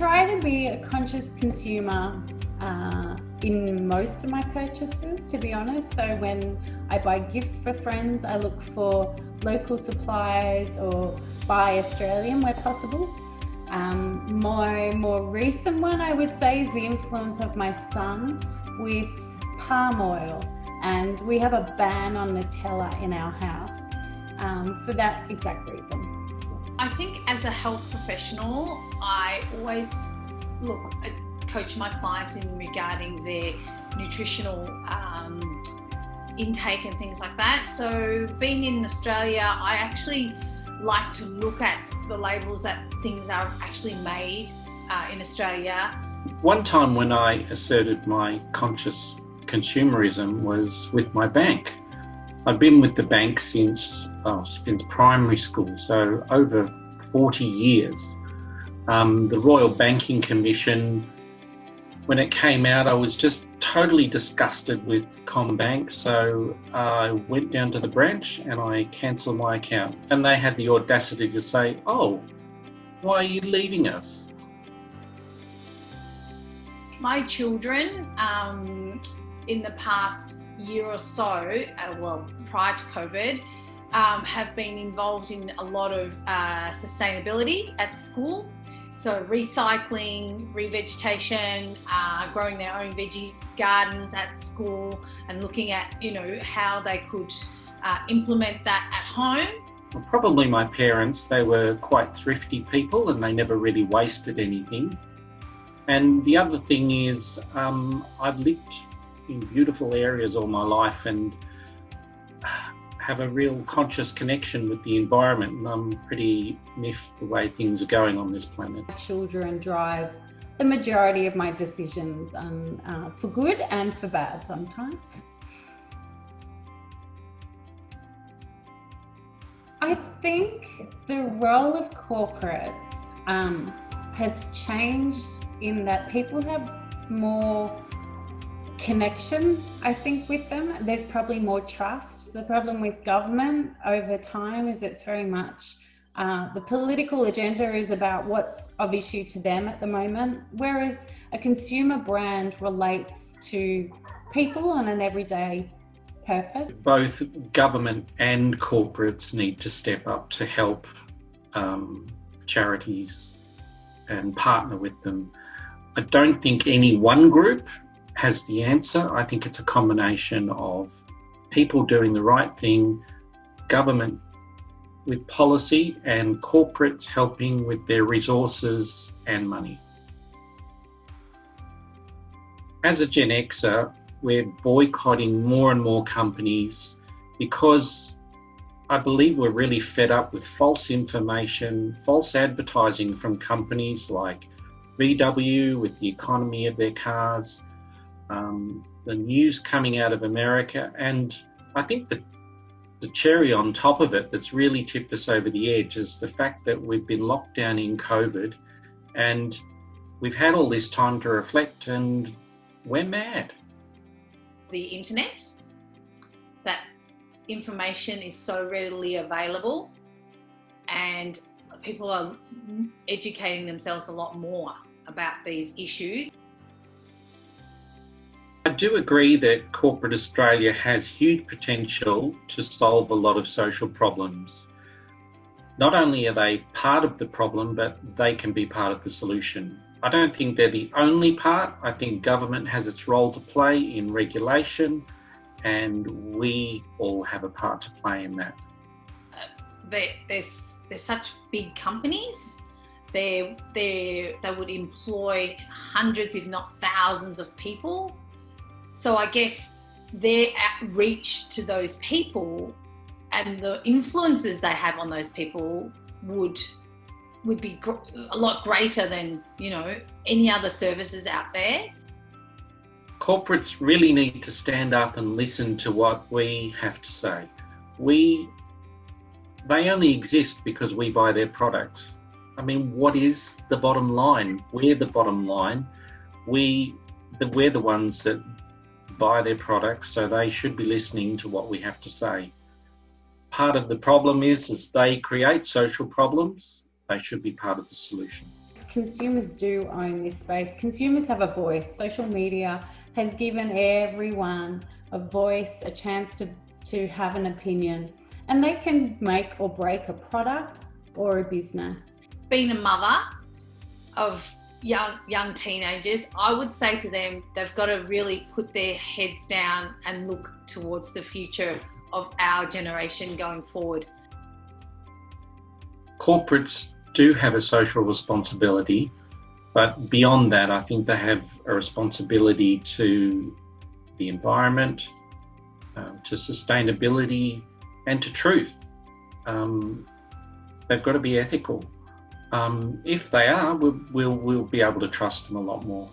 try to be a conscious consumer in most of my purchases, to be honest. So when I buy gifts for friends, I look for local supplies or buy Australian where possible. My more recent one, I would say, is the influence of my son with palm oil. And we have a ban on Nutella in our house for that exact reason. I think as a health professional, I always coach my clients in regarding their nutritional intake and things like that. So being in Australia, I actually like to look at the labels that things are actually made in Australia. One time when I asserted my conscious consumerism was with my bank. I've been with the bank since primary school, so over 40 years. The Royal Banking Commission, when it came out, I was just totally disgusted with CommBank, so I went down to the branch and I cancelled my account. And they had the audacity to say, "Oh, why are you leaving us?" My children, in the past year or so, prior to COVID, have been involved in a lot of sustainability at school. So recycling, revegetation, growing their own veggie gardens at school, and looking at, how they could implement that at home. Well, probably my parents, they were quite thrifty people and they never really wasted anything. And the other thing is, I've lived in beautiful areas all my life and have a real conscious connection with the environment, and I'm pretty miffed the way things are going on this planet. Children drive the majority of my decisions, for good and for bad sometimes. I think the role of corporates has changed in that people have more connection, I think, with them. There's probably more trust. The problem with government over time is it's very much the political agenda is about what's of issue to them at the moment, whereas a consumer brand relates to people on an everyday purpose. Both government and corporates need to step up to help charities and partner with them. I don't think any one group has the answer. I think it's a combination of people doing the right thing, government with policy, and corporates helping with their resources and money. As a Gen Xer, we're boycotting more and more companies because I believe we're really fed up with false information, false advertising from companies like VW with the economy of their cars, the news coming out of America, and I think the cherry on top of it that's really tipped us over the edge is the fact that we've been locked down in COVID and we've had all this time to reflect and we're mad. The internet, that information is so readily available and people are educating themselves a lot more about these issues. I do agree that corporate Australia has huge potential to solve a lot of social problems. Not only are they part of the problem, but they can be part of the solution. I don't think they're the only part. I think government has its role to play in regulation, and we all have a part to play in that. They're such big companies. They would employ hundreds, if not thousands, of people. So I guess their outreach to those people and the influences they have on those people would be a lot greater than, any other services out there. Corporates really need to stand up and listen to what we have to say. They only exist because we buy their products. I mean, what is the bottom line? We're the bottom line. We're the ones that buy their products, so they should be listening to what we have to say. Part of the problem is they create social problems. They should be part of the solution. consumers do own this space. Consumers have a voice. Social media has given everyone a voice, a chance to have an opinion, and they can make or break a product or a business. Being a mother of young teenagers, I would say to them, they've got to really put their heads down and look towards the future of our generation going forward. Corporates do have a social responsibility, but beyond that, I think they have a responsibility to the environment, to sustainability, and to truth. They've got to be ethical. If they are, we'll be able to trust them a lot more.